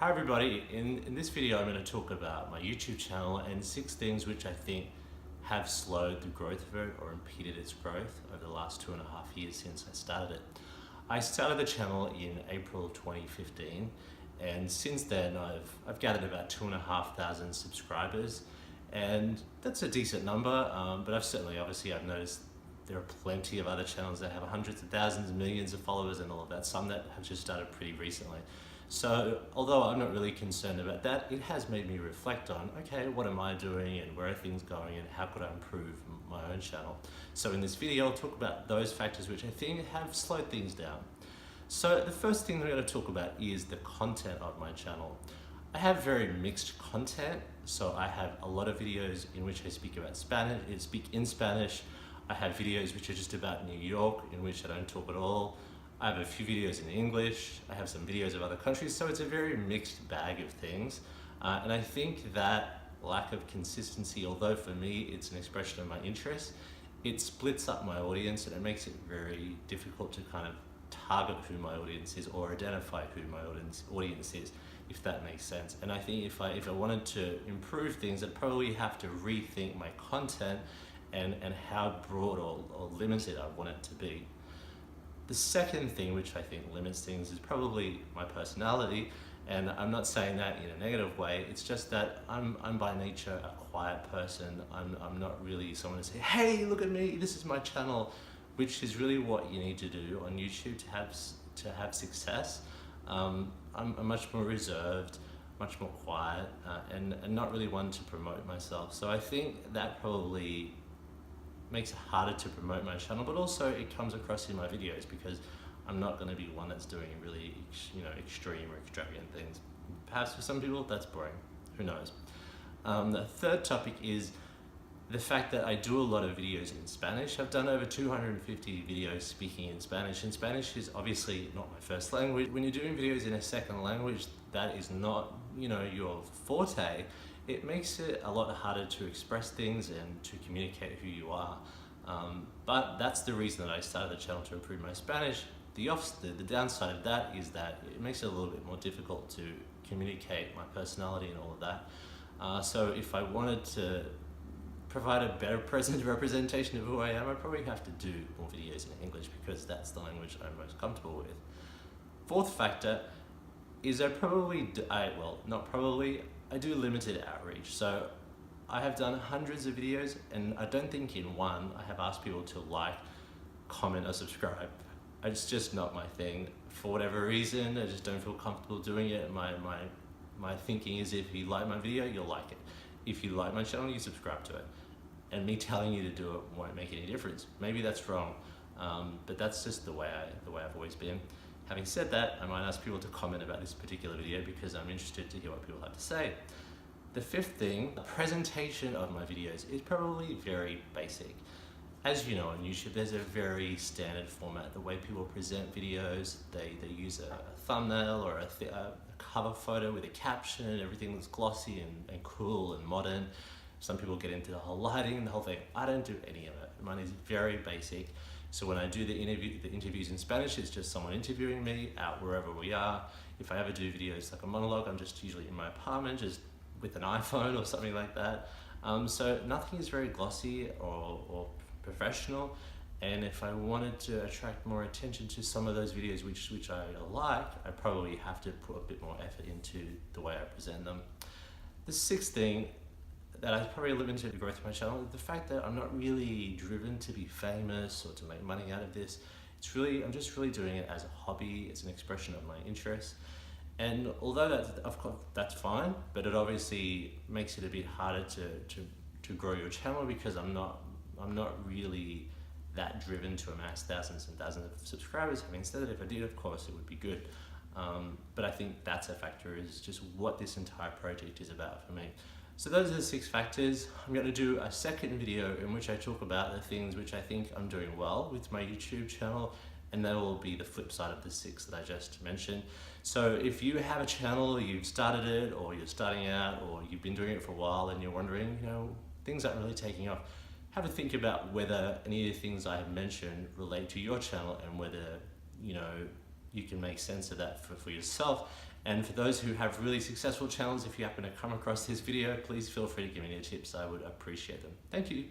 Hi everybody, in this video I'm going to talk about my YouTube channel and 6 things which I think have slowed the growth of it or impeded its growth over the last 2.5 years since I started it. I started the channel in April 2015 and since then I've gathered about 2,500 subscribers, and that's a decent number, but I've noticed there are plenty of other channels that have hundreds of thousands, millions of followers and all of that, some that have just started pretty recently. So although I'm not really concerned about that, it has made me reflect on, okay, what am I doing and where are things going and how could I improve my own channel? So in this video, I'll talk about those factors which I think have slowed things down. So the first thing I'm going to talk about is the content of my channel. I have very mixed content. So I have a lot of videos in which I speak in Spanish. I have videos which are just about New York, in which I don't talk at all. I have a few videos in English, I have some videos of other countries, so it's a very mixed bag of things. And I think that lack of consistency, although for me it's an expression of my interest, it splits up my audience and it makes it very difficult to kind of target who my audience is or identify who my audience is, if that makes sense. And I think if I wanted to improve things, I'd probably have to rethink my content and how broad or limited I want it to be. The second thing which I think limits things is probably my personality, and I'm not saying that in a negative way, it's just that I'm by nature a quiet person. I'm not really someone to say, hey, look at me, this is my channel, which is really what you need to do on YouTube to have success. I'm much more reserved, much more quiet, and not really one to promote myself. So I think that probably makes it harder to promote my channel, but also it comes across in my videos because I'm not going to be one that's doing really, extreme or extravagant things. Perhaps for some people that's boring, who knows. The third topic is the fact that I do a lot of videos in Spanish. I've done over 250 videos speaking in Spanish, and Spanish is obviously not my first language. When you're doing videos in a second language that is not, your forte, it makes it a lot harder to express things and to communicate who you are. But that's the reason that I started the channel, to improve my Spanish. The downside of that is that it makes it a little bit more difficult to communicate my personality and all of that. So if I wanted to provide a better representation of who I am, I probably have to do more videos in English because that's the language I'm most comfortable with. Fourth factor is I do limited outreach. So I have done hundreds of videos and I don't think in one I have asked people to like, comment or subscribe. It's just not my thing. For whatever reason, I just don't feel comfortable doing it. My thinking is, if you like my video, you'll like it. If you like my channel, you subscribe to it. And me telling you to do it won't make any difference. Maybe that's wrong, but that's just the way I've always been. Having said that, I might ask people to comment about this particular video because I'm interested to hear what people have to say. The fifth thing, the presentation of my videos is probably very basic. As you know, on YouTube, there's a very standard format. The way people present videos, they use a thumbnail or a cover photo with a caption. Everything looks glossy and cool and modern. Some people get into the whole lighting, the whole thing. I don't do any of it. Mine is very basic. So when I do the interviews in Spanish, it's just someone interviewing me out wherever we are. If I ever do videos like a monologue, I'm just usually in my apartment, just with an iPhone or something like that. So nothing is very glossy or professional. And if I wanted to attract more attention to some of those videos which I like, I probably have to put a bit more effort into the way I present them. The sixth thing that I probably limited the growth of my channel, the fact that I'm not really driven to be famous or to make money out of this. I'm just really doing it as a hobby. It's an expression of my interest. And although that's fine, but it obviously makes it a bit harder to grow your channel because I'm not really that driven to amass thousands and thousands of subscribers. Having said that, if I did, of course, it would be good. But I think that's a factor, is just what this entire project is about for me. So those are the 6 factors. I'm going to do a second video in which I talk about the things which I think I'm doing well with my YouTube channel, and that will be the flip side of the 6 that I just mentioned. So if you have a channel, you've started it, or you're starting out, or you've been doing it for a while and you're wondering, things aren't really taking off, have a think about whether any of the things I have mentioned relate to your channel and whether, you can make sense of that for yourself, And for those who have really successful channels, if you happen to come across this video, please feel free to give me any tips. I would appreciate them. Thank you.